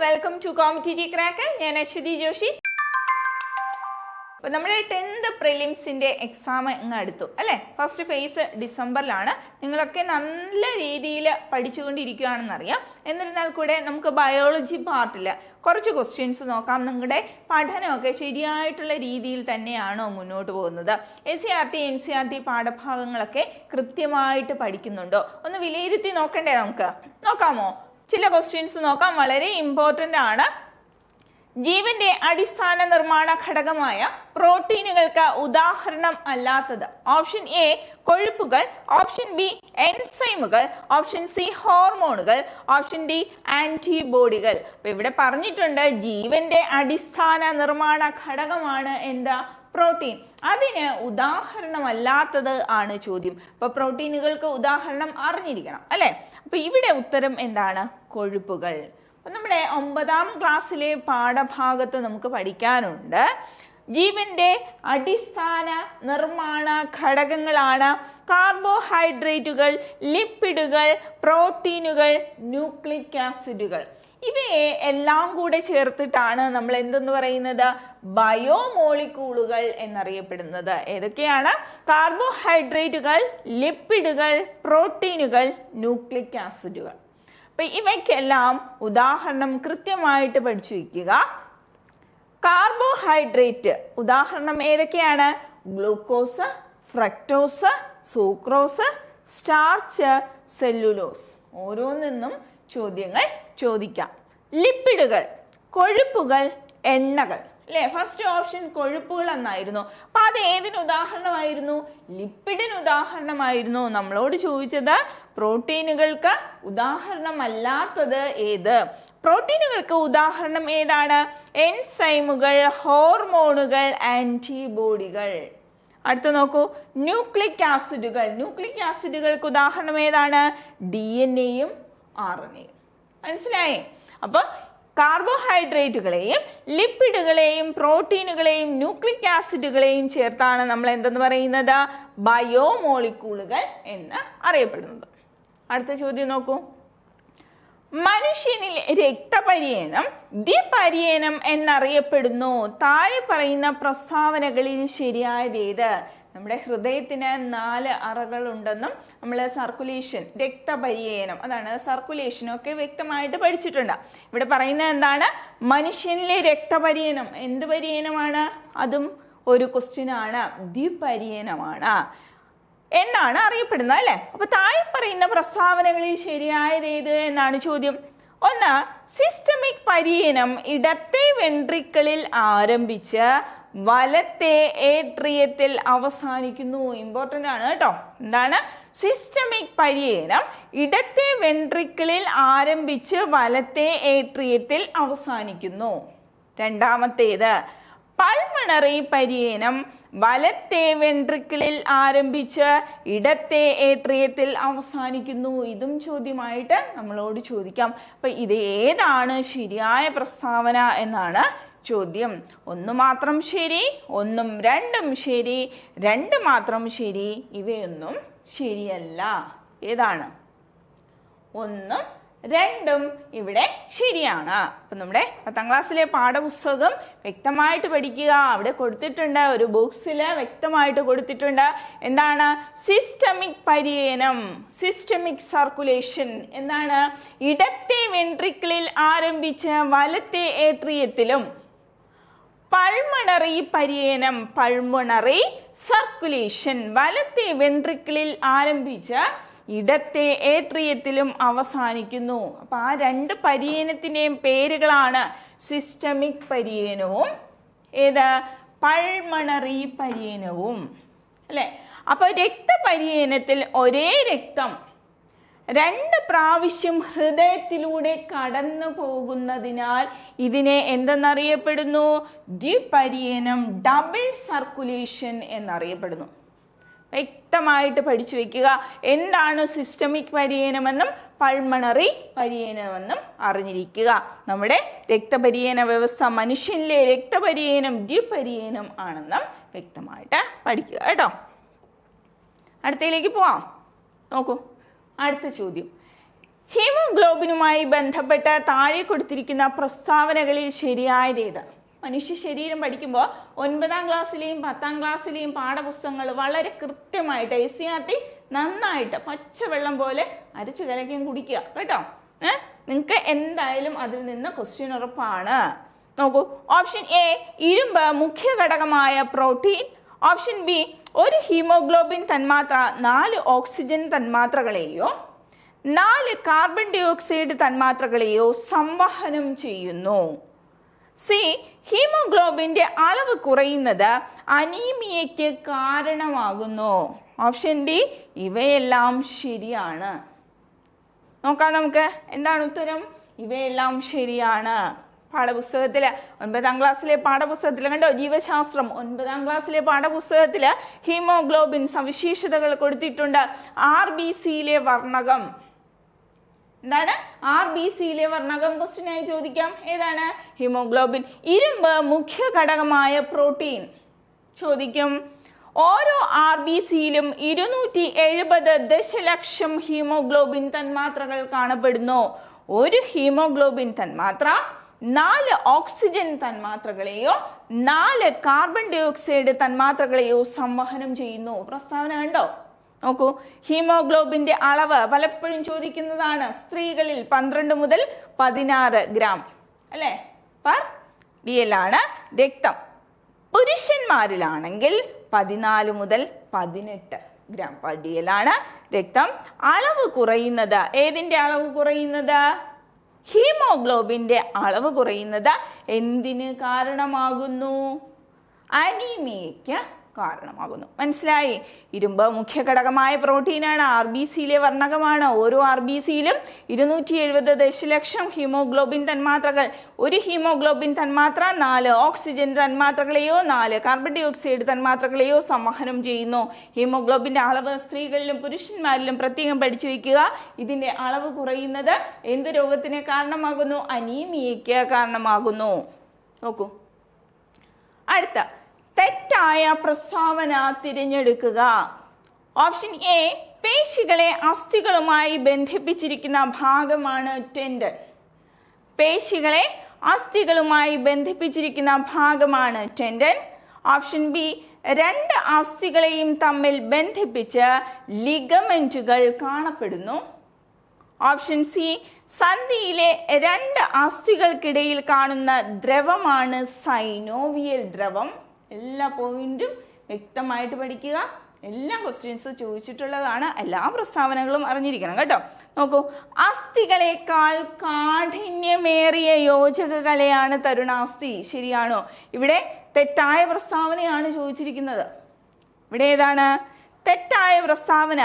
Welcome to competitive crack. ഞാൻ അശ്വതി ജോഷി. അപ്പോൾ നമ്മുടെ 10th പ്രിലിംസിൻ്റെ എക്സാം ഇങ്ങ് അടുത്തു അല്ലേ. ഫസ്റ്റ് ഫേസ് ഡിസംബറിലാണ്. നിങ്ങളൊക്കെ നല്ല രീതിയിൽ പഠിച്ചുകൊണ്ടിരിക്കുകയാണെന്നറിയാം. എന്നിരുന്നാൽ കൂടെ നമുക്ക് ബയോളജി പാർട്ടിൽ കുറച്ച് ക്വസ്റ്റ്യൻസ് നോക്കാം. നിങ്ങളുടെ പഠനമൊക്കെ ശരിയായിട്ടുള്ള രീതിയിൽ തന്നെയാണോ മുന്നോട്ട് പോകുന്നത്? SCERT NCERT പാഠഭാഗങ്ങളൊക്കെ കൃത്യമായിട്ട് പഠിക്കുന്നുണ്ടോ? ഒന്ന് വിലയിരുത്തി നോക്കണ്ടേ? നമുക്ക് നോക്കാമോ? ചില ക്വസ്റ്റ്യൻസ് നോക്കാം. വളരെ ഇമ്പോർട്ടൻ്റ് ആണ്. ജീവന്റെ അടിസ്ഥാന നിർമ്മാണ ഘടകമായ പ്രോട്ടീനുകൾക്ക് ഉദാഹരണം അല്ലാത്തത്? ഓപ്ഷൻ എ കൊഴുപ്പുകൾ, ഓപ്ഷൻ ബി എൻസൈമുകൾ, ഓപ്ഷൻ സി ഹോർമോണുകൾ, ഓപ്ഷൻ ഡി ആന്റിബോഡികൾ. അപ്പൊ ഇവിടെ പറഞ്ഞിട്ടുണ്ട് ജീവന്റെ അടിസ്ഥാന നിർമ്മാണ ഘടകമാണ് എന്താ? പ്രോട്ടീൻ. അതിന് ഉദാഹരണമല്ലാത്തത് ആണ് ചോദ്യം. അപ്പൊ പ്രോട്ടീനുകൾക്ക് ഉദാഹരണം അറിഞ്ഞിരിക്കണം അല്ലെ. അപ്പൊ ഇവിടെ ഉത്തരം എന്താണ്? കൊഴുപ്പുകൾ. അപ്പൊ നമ്മുടെ 9ാം ക്ലാസ്സിലെ പാഠഭാഗത്ത് നമുക്ക് പഠിക്കാനുണ്ട്. ജീവന്റെ അടിസ്ഥാന നിർമ്മാണ ഘടകങ്ങളാണ് കാർബോഹൈഡ്രേറ്റുകൾ, ലിപ്പിഡുകൾ, പ്രോട്ടീനുകൾ, ന്യൂക്ലിക് ആസിഡുകൾ. ഇവയെ എല്ലാം കൂടെ ചേർത്തിട്ടാണ് നമ്മൾ എന്തെന്ന് പറയുന്നത്? ബയോമോളിക്യൂളുകൾ എന്നറിയപ്പെടുന്നത്. ഏതൊക്കെയാണ്? കാർബോഹൈഡ്രേറ്റുകൾ, ലിപ്പിഡുകൾ, പ്രോട്ടീനുകൾ, ന്യൂക്ലിക് ആസിഡുകൾ. അപ്പൊ ഇവയ്ക്കെല്ലാം ഉദാഹരണം കൃത്യമായിട്ട് പഠിച്ചു വയ്ക്കുക. കാർബോഹൈഡ്രേറ്റ് ഉദാഹരണം ഏതൊക്കെയാണ്? Glucose, fructose, sucrose, starch, cellulose. ഓരോന്നിന്നും ചോദ്യങ്ങൾ ചോദിക്കാം. ലിപ്പിഡുകൾ കൊഴുപ്പുകൾ, എണ്ണകൾ അല്ലേ. ഫസ്റ്റ് ഓപ്ഷൻ കൊഴുപ്പുകൾ എന്നായിരുന്നു. അപ്പൊ അത് ഏതിന് ഉദാഹരണമായിരുന്നു? ലിപ്പിഡിന് ഉദാഹരണമായിരുന്നു. നമ്മളോട് ചോദിച്ചത് പ്രോട്ടീനുകൾക്ക് ഉദാഹരണമല്ലാത്തത് ഏത്? പ്രോട്ടീനുകൾക്ക് ഉദാഹരണം ഏതാണ്? എൻസൈമുകൾ, ഹോർമോണുകൾ, ആന്റിബോഡികൾ. അടുത്ത നോക്കൂ, ന്യൂക്ലിക് ആസിഡുകൾ. ന്യൂക്ലിക് ആസിഡുകൾക്ക് ഉദാഹരണം ഏതാണ്? DNA-യും RNA-യും. മനസ്സിലായേ? അപ്പൊ കാർബോഹൈഡ്രേറ്റുകളെയും ലിപ്പിഡുകളെയും പ്രോട്ടീനുകളെയും ന്യൂക്ലിക് ആസിഡുകളെയും ചേർത്താണ് നമ്മൾ എന്തെന്ന് പറയുന്നത്? ബയോമോളിക്യൂളുകൾ എന്ന് അറിയപ്പെടുന്നത്. അടുത്ത ചോദ്യം നോക്കൂ. മനുഷ്യനിൽ രക്തപര്യനം ദ്വിപര്യനം എന്നറിയപ്പെടുന്നു. താഴെ പറയുന്ന പ്രസ്താവനകളിൽ ശരിയായത് ഏത്? നമ്മുടെ ഹൃദയത്തിന് 4 അറകൾ ഉണ്ടെന്നും നമ്മൾ സർക്കുലേഷൻ, രക്തപര്യനം, അതാണ് സർക്കുലേഷനൊക്കെ വ്യക്തമായിട്ട് പഠിച്ചിട്ടുണ്ട്. ഇവിടെ പറയുന്നത് എന്താണ്? മനുഷ്യനിലെ രക്തപര്യനം എന്ത് പര്യനമാണ്? അതും ഒരു ക്വസ്റ്റ്യൻ ആണ്. ദ്വിപര്യനമാണ് എന്നാണ് അറിയപ്പെടുന്നത് അല്ലെ. അപ്പൊ താഴെ പറയുന്ന പ്രസ്താവനകളിൽ ശരിയായത് ഏത് എന്നാണ് ചോദ്യം. ഒന്ന്, സിസ്റ്റമിക് പര്യനം ഇടത്തെ വെൻട്രിക്കിളിൽ ആരംഭിച്ച് വലത്തെ ഏട്രിയത്തിൽ അവസാനിക്കുന്നു. ഇമ്പോർട്ടൻ്റ് ആണ് കേട്ടോ. എന്താണ്? സിസ്റ്റമിക് പര്യനം ഇടത്തെ വെൻട്രിക്കിളിൽ ആരംഭിച്ച് വലത്തെ ഏട്രിയത്തിൽ അവസാനിക്കുന്നു. രണ്ടാമത്തേത്, പൾമണറി പര്യനം വലത്തെ വെൻട്രിക്കിളിൽ ആരംഭിച്ച് ഇടത്തെ ഏട്രിയത്തിൽ അവസാനിക്കുന്നു. ഇതും ചോദ്യമായിട്ട് നമ്മളോട് ചോദിക്കാം. അപ്പൊ ഇത് ഏതാണ് ശരിയായ പ്രസ്താവന എന്നാണ് ചോദ്യം. 1 മാത്രം ശരി, 1ഉം 2ഉം ശരി, 2 മാത്രം ശരി, ഇവയൊന്നും ശരിയല്ല. ഏതാണ്? 1ഉം 2ഉം ഇവിടെ ശരിയാണ്. അപ്പൊ നമ്മുടെ 10ാം ക്ലാസ്സിലെ പാഠപുസ്തകം വ്യക്തമായിട്ട് പഠിക്കുക. അവിടെ കൊടുത്തിട്ടുണ്ട്, ഒരു ബോക്സിൽ വ്യക്തമായിട്ട് കൊടുത്തിട്ടുണ്ട്. എന്താണ്? സിസ്റ്റമിക് പര്യനം, സിസ്റ്റമിക് സർക്കുലേഷൻ എന്താണ്? ഇടത്തെ വെൻട്രിക്കിളിൽ ആരംഭിച്ച് വലത്തെ ഏട്രിയത്തിലും, പൾമണറി പര്യനം, പൾമണറി സർക്കുലേഷൻ വലത്തെ വെൻട്രിക്കിളിൽ ആരംഭിച്ച് ഇടത്തെ ഏട്രിയത്തിലും അവസാനിക്കുന്നു. അപ്പൊ ആ 2 പര്യനത്തിന്റെയും പേരുകളാണ് സിസ്റ്റമിക് പര്യനവും ഏത്? പൾമണറി പര്യനവും അല്ലെ. അപ്പൊ രക്തപര്യനത്തിൽ ഒരേ രക്തം 2 പ്രാവശ്യം ഹൃദയത്തിലൂടെ കടന്നു പോകുന്നതിനാൽ ഇതിനെ എന്തെന്നറിയപ്പെടുന്നു? ദ്വിപര്യനം, ഡബിൾ സർക്കുലേഷൻ എന്നറിയപ്പെടുന്നു. വ്യക്തമായിട്ട് പഠിച്ചു വെക്കുക. എന്താണ് സിസ്റ്റമിക് പര്യനമെന്നും പൾമണറി പര്യനമെന്നും അറിഞ്ഞിരിക്കുക. നമ്മുടെ രക്തപര്യന വ്യവസ്ഥ, മനുഷ്യനിലെ രക്തപര്യനം ദ്വിപര്യനം ആണെന്നും വ്യക്തമായിട്ട് പഠിക്കുക കേട്ടോ. അടുത്തയിലേക്ക് പോവാം. നോക്കൂ, അടുത്ത ചോദ്യം. ഹീമോഗ്ലോബിനുമായി ബന്ധപ്പെട്ട താഴെ കൊടുത്തിരിക്കുന്ന പ്രസ്താവനകളിൽ ശരിയായതേത്? മനുഷ്യ ശരീരം പഠിക്കുമ്പോൾ 9ാം ക്ലാസ്സിലെയും 10ാം ക്ലാസ്സിലെയും പാഠപുസ്തകങ്ങൾ വളരെ കൃത്യമായിട്ട് NCERT നന്നായിട്ട് പച്ചവെള്ളം പോലെ അരച്ചു കലക്കിയും കുടിക്കുക കേട്ടോ. നിങ്ങൾക്ക് എന്തായാലും അതിൽ നിന്ന് ക്വസ്റ്റ്യൻ ഉറപ്പാണ്. നോക്കൂ, ഓപ്ഷൻ എ ഇരുമ്പ് മുഖ്യ ഘടകമായ പ്രോട്ടീൻ. ഓപ്ഷൻ ബി ഒരു ഹീമോഗ്ലോബിൻ തന്മാത്ര 4 ഓക്സിജൻ തന്മാത്രകളെയോ 4 കാർബൺ ഡൈ ഓക്സൈഡ് തന്മാത്രകളെയോ സംവഹനം ചെയ്യുന്നു. സി ഹീമോഗ്ലോബിന്റെ അളവ് കുറയുന്നത് അനീമിയയ്ക്ക് കാരണമാകുന്നു. ഓപ്ഷൻ ഡി ഇവയെല്ലാം ശരിയാണ്. നോക്കാം നമുക്ക് എന്താണ് ഉത്തരം. ഇവയെല്ലാം ശരിയാണ്. പാഠപുസ്തകത്തില് 9ാം ക്ലാസ്സിലെ പാഠപുസ്തകത്തിൽ കണ്ടോ, ജീവശാസ്ത്രം 9ാം ക്ലാസ്സിലെ പാഠപുസ്തകത്തിൽ ഹീമോഗ്ലോബിൻ സവിശേഷതകൾ കൊടുത്തിട്ടുണ്ട്. RBCയിലെ വർണ്ണകം എന്താണ്? RBCയിലെ വർണ്ണകം ക്വസ്റ്റ്യൻ ആയി ചോദിക്കാം. ഏതാണ്? ഹീമോഗ്ലോബിൻ. ഇരുമ്പ് മുഖ്യ ഘടകമായ പ്രോട്ടീൻ ചോദിക്കും. ഓരോ RBCയിലും 270 ദശലക്ഷം ഹീമോഗ്ലോബിൻ തന്മാത്രകൾ കാണപ്പെടുന്നു. ഒരു ഹീമോഗ്ലോബിൻ തന്മാത്ര 4 ഓക്സിജൻ തന്മാത്രകളെയോ 4 കാർബൺ ഡൈ ഓക്സൈഡ് തന്മാത്രകളെയോ സംവഹനം ചെയ്യുന്നു. പ്രസ്താവന കണ്ടോ? നോക്കൂ, ഹീമോഗ്ലോബിന്റെ അളവ് പലപ്പോഴും ചോദിക്കുന്നതാണ്. സ്ത്രീകളിൽ 12 മുതൽ 16 ഗ്രാം അല്ലെ per dl ആണ് രക്തം. പുരുഷന്മാരിലാണെങ്കിൽ 14 മുതൽ 18 ഗ്രാം per dl ആണ് രക്തം. അളവ് കുറയുന്നത്, ഏതിന്റെ അളവ് കുറയുന്നത്? ഹീമോഗ്ലോബിന്റെ അളവ് കുറയുന്നത് എന്തിന് കാരണമാകുന്നു? അനീമിയയ്ക്ക് കാരണമാകുന്നു. മനസ്സിലായി? ഇരുമ്പ് മുഖ്യ ഘടകമായ പ്രോട്ടീനാണ്. RBCയിലെ വർണ്ണകമാണ്. ഓരോ RBCയിലും 270 ദശലക്ഷം ഹീമോഗ്ലോബിൻ തന്മാത്രകൾ. ഒരു ഹീമോഗ്ലോബിൻ തന്മാത്ര 4 ഓക്സിജൻ തന്മാത്രകളെയോ 4 കാർബൺ ഡൈ ഓക്സൈഡ് തന്മാത്രകളെയോ സംവഹനം ചെയ്യുന്നു. ഹീമോഗ്ലോബിന്റെ അളവ് സ്ത്രീകളിലും പുരുഷന്മാരിലും പ്രത്യേകം പഠിച്ചു വയ്ക്കുക. ഇതിന്റെ അളവ് കുറയുന്നത് എന്ത് രോഗത്തിന് കാരണമാകുന്നു? അനീമിയയ്ക്ക് കാരണമാകുന്നു. നോക്കൂ, അടുത്ത തെറ്റായ പ്രസ്താവന തിരഞ്ഞെടുക്കുക. ഓപ്ഷൻ എ പേശികളെ അസ്ഥികളുമായി ബന്ധിപ്പിച്ചിരിക്കുന്ന ഭാഗമാണ് ടെൻഡൻ. പേശികളെ അസ്ഥികളുമായി ബന്ധിപ്പിച്ചിരിക്കുന്ന ഭാഗമാണ് ടെൻഡൻ. ഓപ്ഷൻ ബി 2 അസ്ഥികളെയും തമ്മിൽ ബന്ധിപ്പിച്ച് ലിഗമെന്റുകൾ കാണപ്പെടുന്നു. ഓപ്ഷൻ സി സന്ധിയിലെ 2 അസ്ഥികൾക്കിടയിൽ കാണുന്ന ദ്രവമാണ് സൈനോവിയൽ ദ്രവം. എല്ലാ പോയിന്റും വ്യക്തമായിട്ട് പഠിക്കുക. എല്ലാ ക്വസ്റ്റ്യൻസ് ചോദിച്ചിട്ടുള്ളതാണ്. എല്ലാ പ്രസ്താവനകളും അറിഞ്ഞിരിക്കണം കേട്ടോ. നോക്കൂ, അസ്ഥികളെക്കാൾ കാഠിന്യമേറിയ യോജക കലയാണ് തരുണാസ്ഥി. ശരിയാണോ? ഇവിടെ തെറ്റായ പ്രസ്താവനയാണ് ചോദിച്ചിരിക്കുന്നത്. ഇവിടെ ഏതാണ് തെറ്റായ പ്രസ്താവന?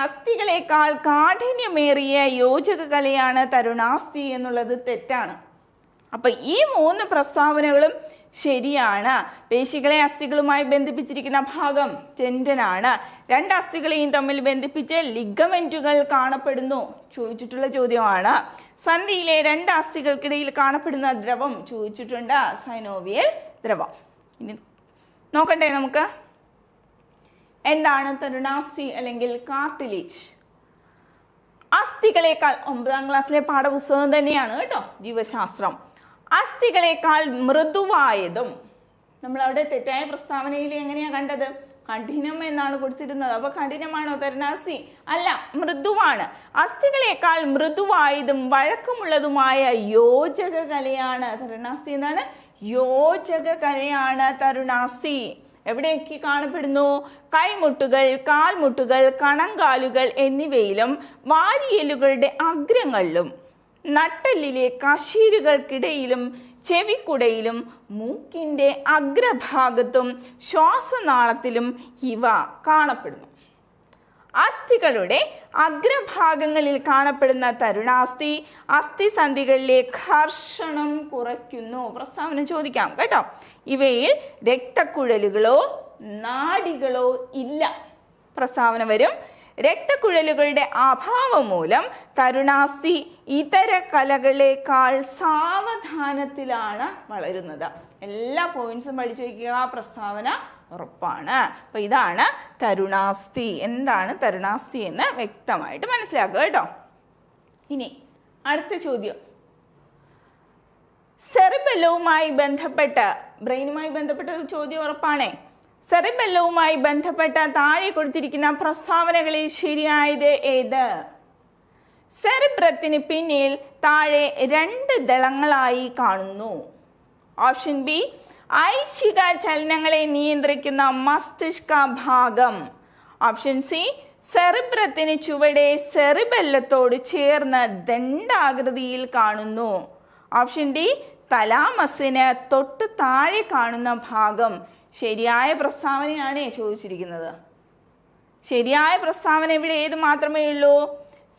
അസ്ഥികളെക്കാൾ കാഠിന്യമേറിയ യോജക കലയാണ് തരുണാസ്ഥി എന്നുള്ളത് തെറ്റാണ്. അപ്പൊ ഈ 3 പ്രസ്താവനകളും ശരിയാണ്. പേശികളെ അസ്ഥികളുമായി ബന്ധിപ്പിച്ചിരിക്കുന്ന ഭാഗം ടെൻഡനാണ്. 2 അസ്ഥികളെയും തമ്മിൽ ബന്ധിപ്പിച്ച് ലിഗമെന്റുകൾ കാണപ്പെടുന്നു. ചോദിച്ചിട്ടുള്ള ചോദ്യമാണ്. സന്ധിയിലെ 2 അസ്ഥികൾക്കിടയിൽ കാണപ്പെടുന്ന ദ്രവം ചോദിച്ചിട്ടുണ്ട്. സൈനോവിയൽ ദ്രവം. ഇനി നോക്കണ്ടേ നമുക്ക് എന്താണ് തരുണാസ്ഥി അല്ലെങ്കിൽ കാർട്ടിലേജ്? അസ്ഥികളെക്കാൾ 9ാം ക്ലാസ്സിലെ പാഠപുസ്തകം തന്നെയാണ് കേട്ടോ, ജീവശാസ്ത്രം. അസ്ഥികളെക്കാൾ മൃദുവായതും, നമ്മൾ അവിടെ തെറ്റായ പ്രസ്താവനയിൽ എങ്ങനെയാ കണ്ടത്? കഠിനം എന്നാണ് കൊടുത്തിരുന്നത്. അപ്പൊ കഠിനമാണോ തരുണാസ്ഥി? അല്ല, മൃദുവാണ്. അസ്ഥികളെക്കാൾ മൃദുവായതും വഴക്കമുള്ളതുമായ യോജക കലയാണ് തരുണാസ്ഥി. എന്താണ്? യോജക കലയാണ് തരുണാസ്ഥി. എവിടെയൊക്കെ കാണപ്പെടുന്നു? കൈമുട്ടുകൾ, കാൽമുട്ടുകൾ, കണങ്കാലുകൾ എന്നിവയിലും വാരിയലുകളുടെ അഗ്രങ്ങളിലും നട്ടെല്ലിലെ കശീരുകൾക്കിടയിലും ചെവിക്കുടയിലും മൂക്കിന്റെ അഗ്രഭാഗത്തും ശ്വാസനാളത്തിലും ഇവ കാണപ്പെടുന്നു. അസ്ഥികളുടെ അഗ്രഭാഗങ്ങളിൽ കാണപ്പെടുന്ന തരുണാസ്ഥി അസ്ഥിസന്ധികളിലെ ഘർഷണം കുറയ്ക്കുന്നു. പ്രസ്താവന ചോദിക്കാം കേട്ടോ. ഇവയിൽ രക്തക്കുഴലുകളോ നാഡികളോ ഇല്ല. പ്രസ്താവന വരും. രക്തക്കുഴലുകളുടെ അഭാവം മൂലം തരുണാസ്ഥി ഇതര കലകളേക്കാൾ സാവധാനത്തിലാണ് വളരുന്നത്. എല്ലാ പോയിന്റ്സും പഠിച്ചു വയ്ക്കുക. പ്രസ്താവന ഉറപ്പാണ്. അപ്പൊ ഇതാണ് തരുണാസ്ഥി. എന്താണ് തരുണാസ്ഥി എന്ന് വ്യക്തമായിട്ട് മനസ്സിലാക്കുക കേട്ടോ. ഇനി അടുത്ത ചോദ്യം, സെറിബെല്ലവുമായി ബന്ധപ്പെട്ട, ബ്രെയിനുമായി ബന്ധപ്പെട്ട ഒരു ചോദ്യം ഉറപ്പാണേ. സെറിബെല്ലവുമായി ബന്ധപ്പെട്ട താഴെ കൊടുത്തിരിക്കുന്ന പ്രസ്താവനകളിൽ ശരിയായത് ഏത്? സെറിബ്രത്തിന് പിന്നിൽ താഴെ 2 ദളങ്ങളായി കാണുന്നു. ഓപ്ഷൻ ബി, ഐച്ഛിക ചലനങ്ങളെ നിയന്ത്രിക്കുന്ന മസ്തിഷ്ക ഭാഗം. ഓപ്ഷൻ സി, സെറിബ്രത്തിന് ചുവടെ സെറിബെല്ലത്തോട് ചേർന്ന് ദണ്ഡാകൃതിയിൽ കാണുന്നു. ഓപ്ഷൻ ഡി, തലാമസിന് തൊട്ട് താഴെ കാണുന്ന ഭാഗം. ശരിയായ പ്രസ്താവനയാണ് ചോദിച്ചിരിക്കുന്നത്. ശരിയായ പ്രസ്താവന ഇവിടെ ഏത് മാത്രമേ ഉള്ളൂ?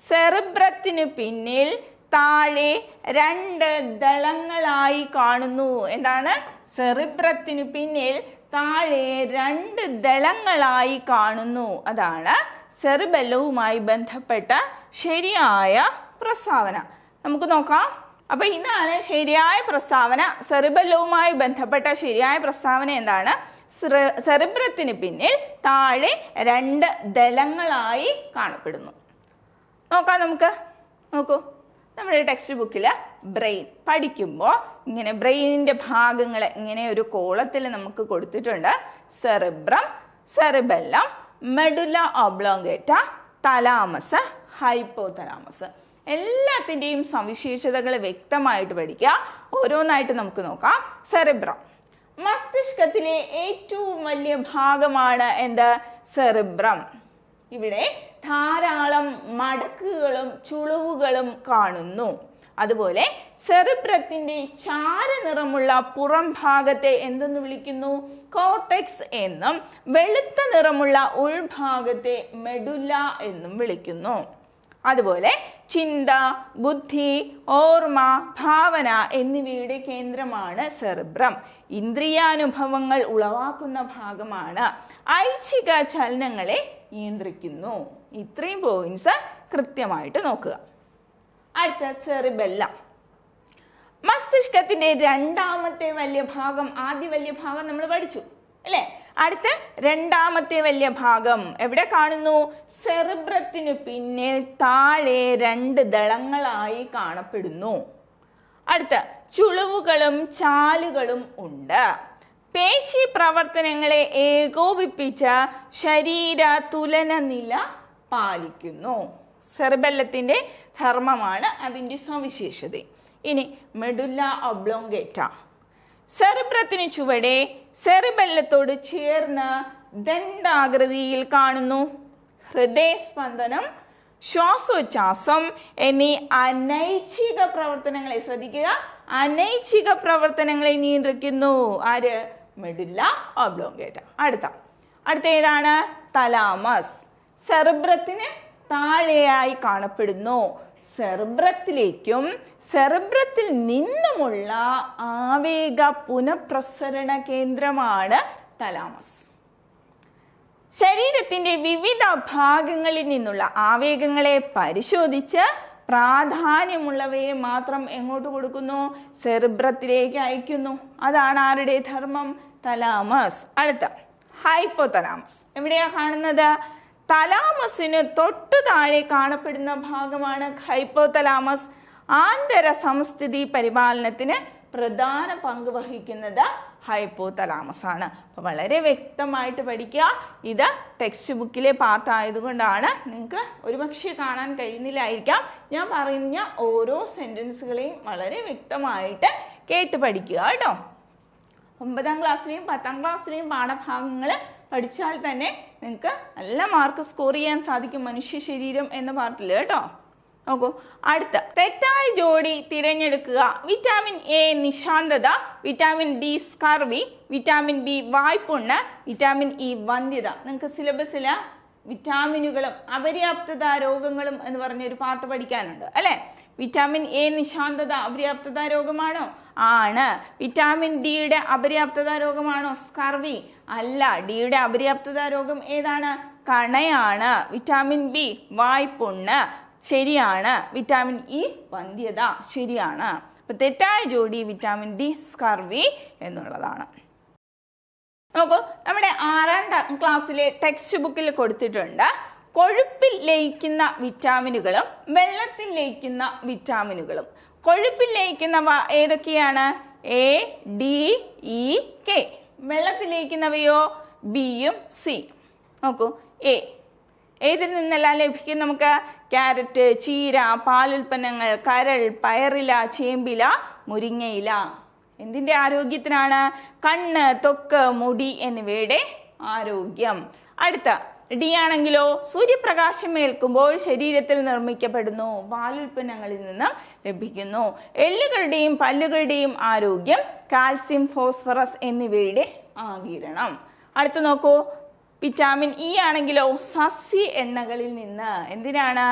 സെറിബ്രത്തിന് പിന്നിൽ താഴെ 2 ദളങ്ങളായി കാണുന്നു. എന്താണ്? സെറിബ്രത്തിന് പിന്നിൽ താഴെ 2 ദളങ്ങളായി കാണുന്നു. അതാണ് സെറിബെല്ലവുമായി ബന്ധപ്പെട്ട ശരിയായ പ്രസ്താവന. നമുക്ക് നോക്കാം. അപ്പൊ ഇതാണ് ശരിയായ പ്രസ്താവന. സെറിബെല്ലവുമായി ബന്ധപ്പെട്ട ശരിയായ പ്രസ്താവന എന്താണ്? സെറിബ്രത്തിന് പിന്നിൽ താഴെ 2 ദളങ്ങളായി കാണപ്പെടുന്നു. നോക്കാം നമുക്ക്. നോക്കൂ, നമ്മുടെ ടെക്സ്റ്റ് ബുക്കിൽ ബ്രെയിൻ പഠിക്കുമ്പോൾ ഇങ്ങനെ ബ്രെയിനിന്റെ ഭാഗങ്ങൾ ഇങ്ങനെ ഒരു കോളത്തിൽ നമുക്ക് കൊടുത്തിട്ടുണ്ട്. Cerebrum, cerebellum, medulla oblongata, thalamus, hypothalamus. എല്ലാത്തിൻ്റെയും സവിശേഷതകൾ വ്യക്തമായിട്ട് പഠിക്കുക. ഓരോന്നായിട്ട് നമുക്ക് നോക്കാം. സെറിബ്രം, മസ്തിഷ്കത്തിലെ ഏറ്റവും വലിയ ഭാഗമാണ് എന്ത്? സെറിബ്രം. ഇവിടെ ധാരാളം മടക്കുകളും ചുളിവുകളും കാണുന്നു. അതുപോലെ സെറിബ്രത്തിന്റെ ചാരനിറമുള്ള പുറം ഭാഗത്തെ എന്തെന്ന് വിളിക്കുന്നു? കോർട്ടെക്സ് എന്നും വെളുത്ത നിറമുള്ള ഉൾഭാഗത്തെ മെഡുല എന്നും വിളിക്കുന്നു. അതുപോലെ ചിന്ത, ബുദ്ധി, ഓർമ്മ, ഭാവന എന്നിവയുടെ കേന്ദ്രമാണ് സെറിബ്രം. ഇന്ദ്രിയാനുഭവങ്ങൾ ഉളവാക്കുന്ന ഭാഗമാണ്. ഐച്ഛിക ചലനങ്ങളെ നിയന്ത്രിക്കുന്നു. ഇത്രയും പോയിന്റ്സ് കൃത്യമായിട്ട് നോക്കുക. അടുത്ത സെറിബെല്ലം, മസ്തിഷ്കത്തിന്റെ 2ാമത്തെ വലിയ ഭാഗം. ആദ്യ വലിയ ഭാഗം നമ്മൾ പഠിച്ചു അല്ലേ? അടുത്ത 2ാമത്തെ വലിയ ഭാഗം എവിടെ കാണുന്നു? സെറിബ്രത്തിന് പിന്നിൽ താഴെ 2 ദളങ്ങളായി കാണപ്പെടുന്നു. അടുത്ത ചുളിവുകളും ചാലുകളും ഉണ്ട്. പേശി പ്രവർത്തനങ്ങളെ ഏകോപിപ്പിച്ച ശരീര തുലന നില പാലിക്കുന്നു. സെറിബെല്ലത്തിന്റെ ധർമ്മമാണ് അതിൻ്റെ സവിശേഷത. ഇനി മെഡുല ഒബ്ലോങ്കേറ്റ, സെറിബ്രത്തിന് ചുവടെ സെറിബെല്ലത്തോട് ചേർന്ന് ദണ്ഡാകൃതിയിൽ കാണുന്നു. ഹൃദയസ്പന്ദനം, ശ്വാസോച്ഛ്വാസം എന്നീ അനൈച്ഛിക പ്രവർത്തനങ്ങളെ, ശ്രദ്ധിക്കുക, അനൈച്ഛിക പ്രവർത്തനങ്ങളെ നിയന്ത്രിക്കുന്നു. ആര്? Medulla oblongata. അടുത്ത ഏതാണ്? തലാമസ്, സെറിബ്രത്തിന് താഴെയായി കാണപ്പെടുന്നു. സെറിബ്രത്തിലേക്കും സെറിബ്രത്തിൽ നിന്നുമുള്ള ആവേഗ പുനഃപ്രസരണ കേന്ദ്രമാണ് തലാമസ്. ശരീരത്തിന്റെ വിവിധ ഭാഗങ്ങളിൽ നിന്നുള്ള ആവേഗങ്ങളെ പരിശോധിച്ച് പ്രാധാന്യമുള്ളവയെ മാത്രം എങ്ങോട്ട് കൊടുക്കുന്നു? സെറിബ്രത്തിലേക്ക് അയക്കുന്നു. അതാണ് ആരുടെ ധർമ്മം? തലാമസ്. അടുത്ത ഹൈപ്പോതലാമസ് എവിടെയാ കാണുന്നത്? തലാമസിന് തൊട്ടു താഴെ കാണപ്പെടുന്ന ഭാഗമാണ് ഹൈപ്പോതലാമസ്. ആന്തര സമസ്ഥിതി പരിപാലനത്തിന് പ്രധാന പങ്ക് വഹിക്കുന്നത് ഹൈപ്പോതലാമസ് ആണ്. അപ്പോൾ വളരെ വ്യക്തമായിട്ട് പഠിക്കുക. ഇത് ടെക്സ്റ്റ് ബുക്കിലെ പാർട്ട് ആയതുകൊണ്ടാണ് നിങ്ങൾക്ക് ഒരുപക്ഷെ കാണാൻ കഴിയുന്നില്ലായിരിക്കാം. ഞാൻ പറഞ്ഞ ഓരോ സെൻറ്റൻസുകളെയും വളരെ വ്യക്തമായിട്ട് കേട്ട് പഠിക്കുക കേട്ടോ. 9ാം ക്ലാസ്സിലെയും 10ാം ക്ലാസ്സിലെയും പാഠഭാഗങ്ങൾ പഠിച്ചാൽ തന്നെ നിങ്ങൾക്ക് നല്ല മാർക്ക് സ്കോർ ചെയ്യാൻ സാധിക്കും. മനുഷ്യ ശരീരം എന്ന പാർട്ടിൽ കേട്ടോ. നോക്കൂ, അടുത്ത തെറ്റായ ജോഡി തിരഞ്ഞെടുക്കുക. വിറ്റാമിൻ എ നിശാന്തത, vitamin D scurvy, vitamin B വായ്പുണ്ണ്, വിറ്റാമിൻ ഇ വന്ധ്യത. നിങ്ങൾക്ക് സിലബസിൽ വിറ്റാമിനുകളും അപര്യാപ്തത രോഗങ്ങളും എന്ന് പറഞ്ഞൊരു പാർട്ട് പഠിക്കാനുണ്ട് അല്ലേ? വിറ്റാമിൻ എ നിശാന്തത അപര്യാപ്തത രോഗമാണോ? ആണ്. വിറ്റാമിൻ ഡിയുടെ അപര്യാപ്തത രോഗമാണോ സ്കർവി? അല്ല. ഡിയുടെ അപര്യാപ്തത രോഗം ഏതാണ്? കണയാണ്. വിറ്റാമിൻ ബി വായ്പുണ്ണ് ശരിയാണ്. വിറ്റാമിൻ ഇ വന്ധ്യത ശരിയാണ്. അപ്പൊ തെറ്റായ ജോഡി വിറ്റാമിൻ ഡി സ്കർവി എന്നുള്ളതാണ്. നോക്കൂ, നമ്മുടെ 6ാം ക്ലാസ്സിലെ ടെക്സ്റ്റ് ബുക്കിൽ കൊടുത്തിട്ടുണ്ട് കൊഴുപ്പിൽ ലയിക്കുന്ന വിറ്റാമിനുകളും വെള്ളത്തിൽ ലയിക്കുന്ന വിറ്റാമിനുകളും. കൊഴുപ്പിൽ ലയിക്കുന്നവ ഏതൊക്കെയാണ്? A, D, E, K. വെള്ളത്തിൽ ലയിക്കുന്നവയോ ബിയും സി. നോക്കൂ, എ ഏതിൽ നിന്നെല്ലാം ലഭിക്കും നമുക്ക്? ക്യാരറ്റ്, ചീര, പാലുൽപ്പന്നങ്ങൾ, കരൾ, പയറില, ചേമ്പില, മുരിങ്ങയില. എന്തിൻ്റെ ആരോഗ്യത്തിനാണ്? കണ്ണ്, ത്വക്ക്, മുടി എന്നിവയുടെ ആരോഗ്യം. അടുത്ത ഡി ആണെങ്കിലോ സൂര്യപ്രകാശം ഏൽക്കുമ്പോൾ ശരീരത്തിൽ നിർമ്മിക്കപ്പെടുന്നു, പാലുൽപ്പന്നങ്ങളിൽ നിന്നും ലഭിക്കുന്നു. എല്ലുകളുടെയും പല്ലുകളുടെയും ആരോഗ്യം, കാൽസ്യം, ഫോസ്ഫറസ് എന്നിവയുടെ ആഗിരണം. അടുത്ത് നോക്കൂ, വിറ്റാമിൻ ഇ ആണെങ്കിലോ സസ്യ എണ്ണകളിൽ നിന്ന്. എന്തിനാണ്?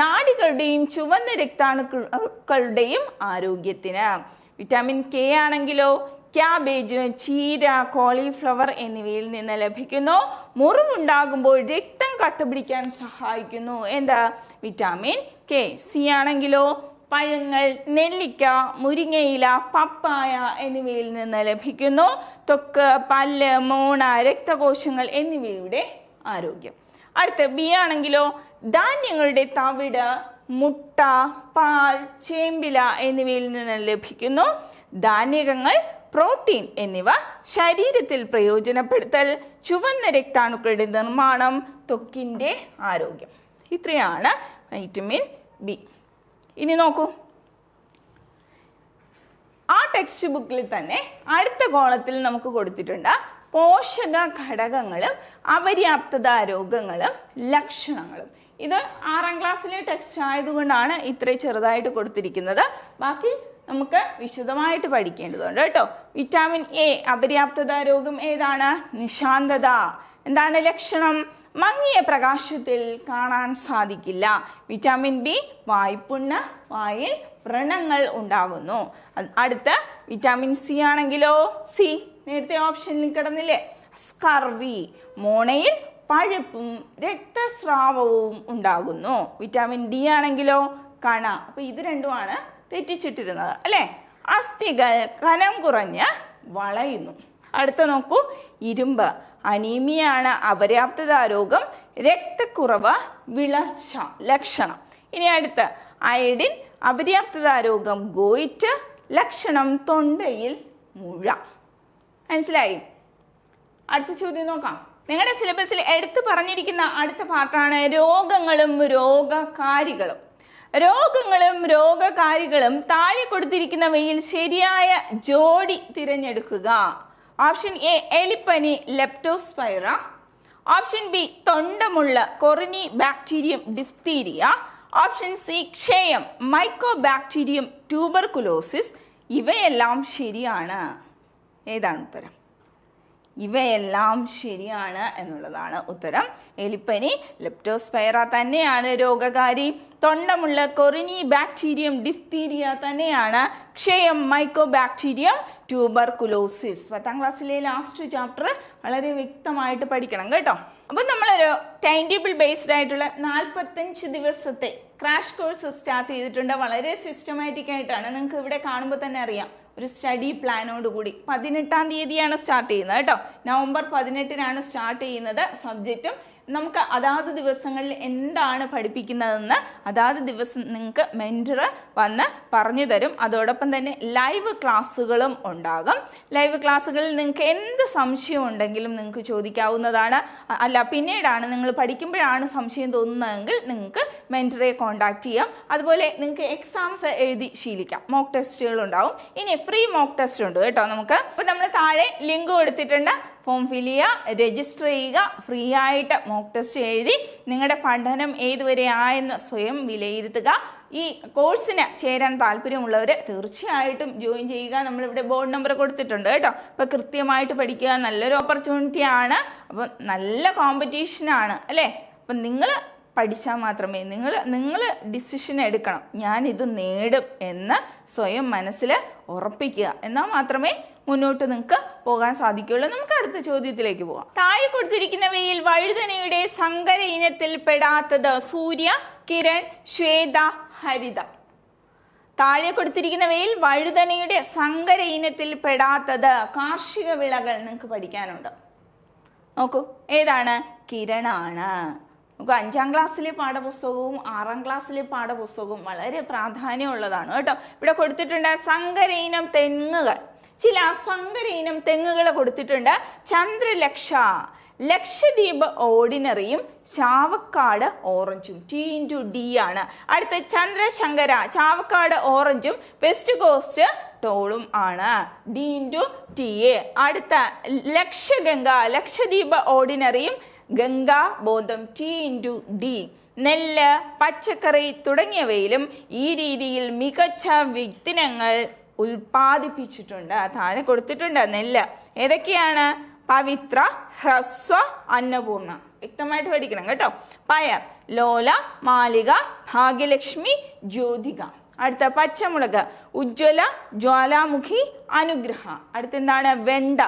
നാഡികളുടെയും ചുവന്ന രക്താണുക്കളുടെയും ആരോഗ്യത്തിന്. വിറ്റാമിൻ കെ ആണെങ്കിലോ ക്യാബേജ്, ചീര, കോളിഫ്ലവർ എന്നിവയിൽ നിന്ന് ലഭിക്കുന്നു. മുറിവുണ്ടാകുമ്പോൾ രക്തം കട്ടപിടിക്കാൻ സഹായിക്കുന്നു. എന്താ? Vitamin K. സി ആണെങ്കിലോ പഴങ്ങൾ, നെല്ലിക്ക, മുരിങ്ങയില, പപ്പായ എന്നിവയിൽ നിന്ന് ലഭിക്കുന്നു. ത്വക്ക്, പല്ല്, മോണ, രക്തകോശങ്ങൾ എന്നിവയുടെ ആരോഗ്യം. അടുത്ത ബി ആണെങ്കിലോ ധാന്യങ്ങളുടെ തവിട്, മുട്ട, പാൽ, ചേമ്പില എന്നിവയിൽ നിന്ന് ലഭിക്കുന്നു. ധാന്യങ്ങൾ, പ്രോട്ടീൻ എന്നിവ ശരീരത്തിൽ പ്രയോജനപ്പെടുത്തൽ, ചുവന്ന രക്താണുക്കളുടെ നിർമ്മാണം, ത്വക്കിൻ്റെ ആരോഗ്യം. ഇത്രയാണ് വൈറ്റമിൻ ബി. ഇനി നോക്കൂ, ആ ടെക്സ്റ്റ് ബുക്കിൽ തന്നെ അടുത്ത കോളത്തിൽ നമുക്ക് കൊടുത്തിട്ടുണ്ട് പോഷക ഘടകങ്ങളും അപര്യാപ്തത രോഗങ്ങളും ലക്ഷണങ്ങളും. ഇത് 6ാം ക്ലാസ്സിലെ ടെക്സ്റ്റ് ആയതുകൊണ്ടാണ് ഇത്രയും ചെറുതായിട്ട് കൊടുത്തിരിക്കുന്നത്. ബാക്കി നമുക്ക് വിശദമായിട്ട് പഠിക്കേണ്ടതുണ്ട് കേട്ടോ. വിറ്റാമിൻ എ അപര്യാപ്തത രോഗം ഏതാണ്? നിശാന്തത. എന്താണ് ലക്ഷണം? മങ്ങിയ പ്രകാശത്തിൽ കാണാൻ സാധിക്കില്ല. വിറ്റാമിൻ ബി വായ്പുണ്ണ്, വായിൽ വ്രണങ്ങൾ ഉണ്ടാകുന്നു. അടുത്ത വിറ്റാമിൻ സി ആണെങ്കിലോ സി നേരത്തെ ഓപ്ഷനിൽ കിടന്നില്ലേ, സ്കർവി, മോണയിൽ പഴുപ്പും രക്തസ്രാവവും ഉണ്ടാകുന്നു. വിറ്റാമിൻ ഡി ആണെങ്കിലോ കണ. അപ്പൊ ഇത് രണ്ടുമാണ് തെറ്റിച്ചിട്ടിരുന്നത് അല്ലേ. അസ്ഥികൾ കനം കുറഞ്ഞ് വളയുന്നു. അടുത്ത നോക്കൂ, ഇരുമ്പ് അനീമിയാണ് അപര്യാപ്തത രോഗം, രക്തക്കുറവ്, വിളർച്ച ലക്ഷണം. ഇനി അടുത്ത് അയഡിൻ അപര്യാപ്തത രോഗം, ഗോയിറ്റ് ലക്ഷണം, തൊണ്ടയിൽ മുഴ. മനസ്സിലായി? അടുത്ത ചോദ്യം നോക്കാം. നിങ്ങളുടെ സിലബസിൽ എടുത്തു പറഞ്ഞിരിക്കുന്ന അടുത്ത പാർട്ടാണ് രോഗങ്ങളും രോഗകാരികളും. രോഗങ്ങളും രോഗകാരികളും താഴെ കൊടുത്തിരിക്കുന്നവയിൽ ശരിയായ ജോഡി തിരഞ്ഞെടുക്കുക. ഓപ്ഷൻ എ എലിപ്പനി, ലെപ്റ്റോസ്പൈറ. ഓപ്ഷൻ ബി തൊണ്ടമുള്ള, corynebacterium, diphtheria. Option C ക്ഷയം, മൈക്കോബാക്ടീരിയം, ട്യൂബർകുലോസിസ്. ഇവയെല്ലാം ശരിയാണ്. ഏതാണ് ഉത്തരം? ഇവയെല്ലാം ശരിയാണ് എന്നുള്ളതാണ് ഉത്തരം. എലിപ്പനി, ലെപ്റ്റോസ്പൈറ തന്നെയാണ് രോഗകാരി. തൊണ്ടമുള്ള, കൊറിനി ബാക്ടീരിയം, ഡിഫ്തീരിയ തന്നെയാണ് ക്ഷയം, മൈക്കോബാക്ടീരിയം, ട്യൂബർകുലോസിസ്. 10ാം ക്ലാസ്സിലെ ലാസ്റ്റ് ചാപ്റ്റർ വളരെ വ്യക്തമായിട്ട് പഠിക്കണം കേട്ടോ. അപ്പം നമ്മളൊരു ടൈം ടേബിൾ ബേസ്ഡ് ആയിട്ടുള്ള 45 ദിവസത്തെ ക്രാഷ് കോഴ്സ് സ്റ്റാർട്ട് ചെയ്തിട്ടുണ്ട്. വളരെ സിസ്റ്റമാറ്റിക് ആയിട്ടാണ്. നിങ്ങൾക്ക് ഇവിടെ കാണുമ്പോൾ തന്നെ അറിയാം, ഒരു സ്റ്റഡി പ്ലാനോട് കൂടി. 18ാം തീയതിയാണ് സ്റ്റാർട്ട് ചെയ്യുന്നത് കേട്ടോ. നവംബർ 18-നാണ് സ്റ്റാർട്ട് ചെയ്യുന്നത്. സബ്ജക്റ്റും നമുക്ക് അതാത് ദിവസങ്ങളിൽ എന്താണ് പഠിപ്പിക്കുന്നതെന്ന് അതാത് ദിവസം നിങ്ങൾക്ക് മെൻറ്റർ വന്ന് പറഞ്ഞു തരും. അതോടൊപ്പം തന്നെ ലൈവ് ക്ലാസ്സുകളും ഉണ്ടാകും. ലൈവ് ക്ലാസ്സുകളിൽ നിങ്ങൾക്ക് എന്ത് സംശയം ഉണ്ടെങ്കിലും നിങ്ങൾക്ക് ചോദിക്കാവുന്നതാണ്. അല്ല, പിന്നീടാണ് നിങ്ങൾ പഠിക്കുമ്പോഴാണ് സംശയം തോന്നുന്നതെങ്കിൽ നിങ്ങൾക്ക് മെൻറ്ററെ കോൺടാക്ട് ചെയ്യാം. അതുപോലെ നിങ്ങൾക്ക് എക്സാംസ് എഴുതി ശീലിക്കാം. മോക്ക് ടെസ്റ്റുകൾ ഉണ്ടാവും. ഇനി ഫ്രീ മോക്ക് ടെസ്റ്റ് ഉണ്ട് കേട്ടോ നമുക്ക്. അപ്പോൾ നമ്മൾ താഴെ ലിങ്ക് കൊടുത്തിട്ടുണ്ട്. ഫോം ഫില്ല് ചെയ്യുക, രജിസ്റ്റർ ചെയ്യുക. ഫ്രീ ആയിട്ട് മോക്ക് ടെസ്റ്റ് എഴുതി നിങ്ങളുടെ പഠനം ഏതുവരെ ആയെന്ന് സ്വയം വിലയിരുത്തുക. ഈ കോഴ്സിന് ചേരാൻ താല്പര്യമുള്ളവർ തീർച്ചയായിട്ടും ജോയിൻ ചെയ്യുക. നമ്മളിവിടെ ബോർഡ് നമ്പർ കൊടുത്തിട്ടുണ്ട് കേട്ടോ. അപ്പോൾ കൃത്യമായിട്ട് പഠിക്കുക. നല്ലൊരു ഓപ്പർച്യൂണിറ്റി ആണ്. അപ്പം നല്ല കോമ്പറ്റീഷനാണ് അല്ലേ. അപ്പം നിങ്ങൾ പഠിച്ചാൽ മാത്രമേ നിങ്ങൾ ഡിസിഷൻ എടുക്കണം. ഞാനിത് നേടും എന്ന് സ്വയം മനസ്സിൽ ഉറപ്പിക്കുക. എന്നാൽ മാത്രമേ മുന്നോട്ട് നിങ്ങൾക്ക് പോകാൻ സാധിക്കുകയുള്ളൂ. നമുക്ക് അടുത്ത ചോദ്യത്തിലേക്ക് പോകാം. താഴെ കൊടുത്തിരിക്കുന്നവയിൽ വഴുതനയുടെ സങ്കര ഇനത്തിൽ പെടാത്തത്? സൂര്യ, കിരൺ, ശ്വേത, ഹരിത. താഴെ കൊടുത്തിരിക്കുന്നവയിൽ വഴുതനയുടെ സങ്കര ഇനത്തിൽ പെടാത്തത് കാർഷിക വിളകൾ നിങ്ങൾക്ക് പഠിക്കാനുണ്ട്. നോക്കൂ, ഏതാണ്? കിരണാണ്. നമുക്ക് 5ാം ക്ലാസ്സിലെ പാഠപുസ്തകവും 6ാം ക്ലാസ്സിലെ പാഠപുസ്തകവും വളരെ പ്രാധാന്യമുള്ളതാണ് കേട്ടോ. ഇവിടെ കൊടുത്തിട്ടുണ്ട് സങ്കര ഇനം തെങ്ങുകൾ. ചില സങ്കര ഇനം തെങ്ങുകൾ കൊടുത്തിട്ടുണ്ട്. ചന്ദ്രലക്ഷ, ലക്ഷദ്വീപ് ഓർഡിനറിയും ചാവക്കാട് ഓറഞ്ചും. T/D ആണ്. അടുത്ത ചന്ദ്രശങ്കര, ചാവക്കാട് ഓറഞ്ചും വെസ്റ്റ് കോസ്റ്റ് ടോളും ആണ്. D/TA. അടുത്ത ലക്ഷഗംഗ, ലക്ഷദ്വീപ് ഓർഡിനറിയും ഗംഗാ ബോധം. T/D. നെല്ല്, പച്ചക്കറി തുടങ്ങിയവയിലും ഈ രീതിയിൽ മികച്ച വിത്തിനങ്ങൾ ഉൽപ്പാദിപ്പിച്ചിട്ടുണ്ട്. താഴെ കൊടുത്തിട്ടുണ്ട് നെല്ല്. ഏതൊക്കെയാണ്? പവിത്ര, ഹ്രസ്വ, അന്നപൂർണ. വ്യക്തമായിട്ട് പഠിക്കണം കേട്ടോ. പയർ, ലോല, മാലിക, ഭാഗ്യലക്ഷ്മി, ജ്യോതിക. അടുത്ത പച്ചമുളക്, ഉജ്ജ്വല, ജ്വാലാമുഖി, അനുഗ്രഹ. അടുത്തെന്താണ്? വെണ്ട,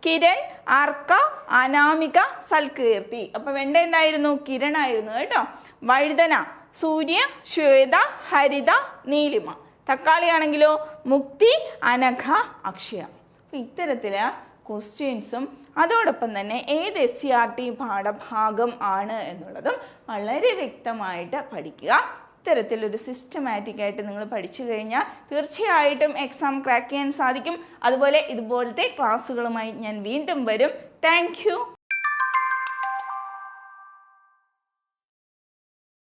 കിരൺ, അർക്ക, അനാമിക, സൽകീർത്തി. അപ്പൊ വെണ്ട എന്തായിരുന്നു? കിരൺ ആയിരുന്നു കേട്ടോ. വഴുതന, സൂര്യ, ശ്വേത, ഹരിത, നീലിമ. തക്കാളി ആണെങ്കിലോ മുക്തി, അനഘ, അക്ഷയ. അപ്പൊ ഇത്തരത്തില് ക്വസ്റ്റ്യൻസും അതോടൊപ്പം തന്നെ ഏത് SCERT പാഠഭാഗം ആണ് എന്നുള്ളതും വളരെ വ്യക്തമായിട്ട് പഠിക്കുക. ഇത്തരത്തിലൊരു സിസ്റ്റമാറ്റിക് ആയിട്ട് നിങ്ങൾ പഠിച്ചു കഴിഞ്ഞാൽ തീർച്ചയായിട്ടും എക്സാം ക്രാക്ക് ചെയ്യാൻ സാധിക്കും. അതുപോലെ ഇതുപോലത്തെ ക്ലാസ്സുകളുമായി ഞാൻ വീണ്ടും വരും. Thank you.